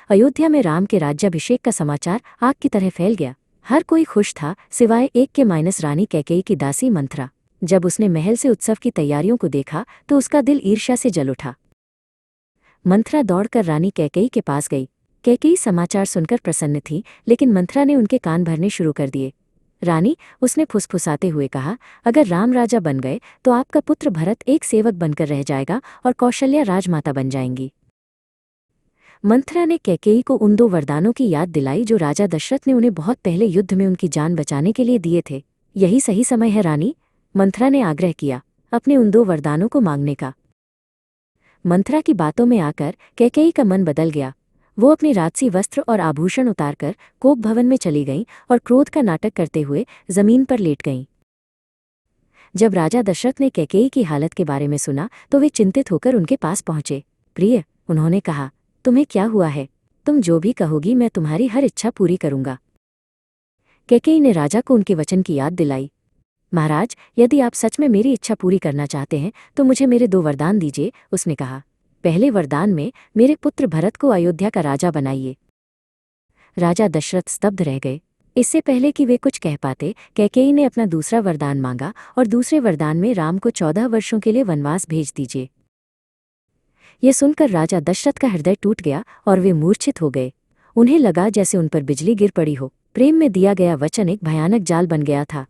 अयोध्या में राम के राज्याभिषेक का समाचार आग की तरह फैल गया। हर कोई खुश था सिवाय एक के माइनस रानी कैकेयी की दासी मंथरा। जब उसने महल से उत्सव की तैयारियों को देखा तो उसका दिल ईर्ष्या से जल उठा। मंथरा दौड़कर रानी कैकेयी के पास गई। कैकेयी समाचार सुनकर प्रसन्न थी, लेकिन मंथरा ने उनके कान भरने शुरू कर दिए। रानी, उसने फुसफुसाते हुए कहा, अगर राम राजा बन गए तो आपका पुत्र भरत एक सेवक बनकर रह जाएगा और कौशल्या राजमाता बन जाएंगी। मंथरा ने कैकेयी को उन 2 वरदानों की याद दिलाई जो राजा दशरथ ने उन्हें बहुत पहले युद्ध में उनकी जान बचाने के लिए दिए थे। यही सही समय है रानी, मंथरा ने आग्रह किया, अपने उन 2 वरदानों को मांगने का। मंथरा की बातों में आकर कैकेयी का मन बदल गया। वो अपने राजसी वस्त्र और आभूषण उतारकर कोप भवन में चली गईं और क्रोध का नाटक करते हुए जमीन पर लेट गईं। जब राजा दशरथ ने कैकेयी की हालत के बारे में सुना तो वे चिंतित होकर उनके पास पहुंचे। प्रिय, उन्होंने कहा, तुम्हें क्या हुआ है? तुम जो भी कहोगी मैं तुम्हारी हर इच्छा पूरी करूंगा। कैकेयी ने राजा को उनके वचन की याद दिलाई। महाराज, यदि आप सच में मेरी इच्छा पूरी करना चाहते हैं तो मुझे मेरे 2 वरदान दीजिए, उसने कहा। पहले वरदान में मेरे पुत्र भरत को अयोध्या का राजा बनाइए। राजा दशरथ स्तब्ध रह गए। इससे पहले कि वे कुछ कह पाते, कैकेयी ने अपना दूसरा वरदान मांगा और दूसरे वरदान में राम को 14 वर्षों के लिए वनवास भेज दीजिए। यह सुनकर राजा दशरथ का हृदय टूट गया और वे मूर्छित हो गए। उन्हें लगा जैसे उन पर बिजली गिर पड़ी हो। प्रेम में दिया गया वचन एक भयानक जाल बन गया था।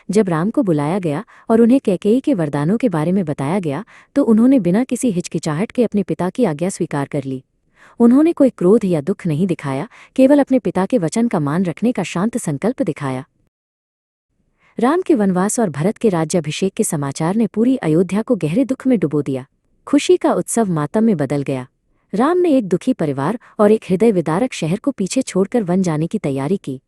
जब राम को बुलाया गया और उन्हें कैकेयी के वरदानों के बारे में बताया गया तो उन्होंने बिना किसी हिचकिचाहट के अपने पिता की आज्ञा स्वीकार कर ली। उन्होंने कोई क्रोध या दुख नहीं दिखाया, केवल अपने पिता के वचन का मान रखने का शांत संकल्प दिखाया। राम के वनवास और भरत के राज्याभिषेक के समाचार ने पूरी अयोध्या को गहरे दुख में डुबो दिया। खुशी का उत्सव मातम में बदल गया। राम ने एक दुखी परिवार और एक हृदय विदारक शहर को पीछे छोड़कर वन जाने की तैयारी की।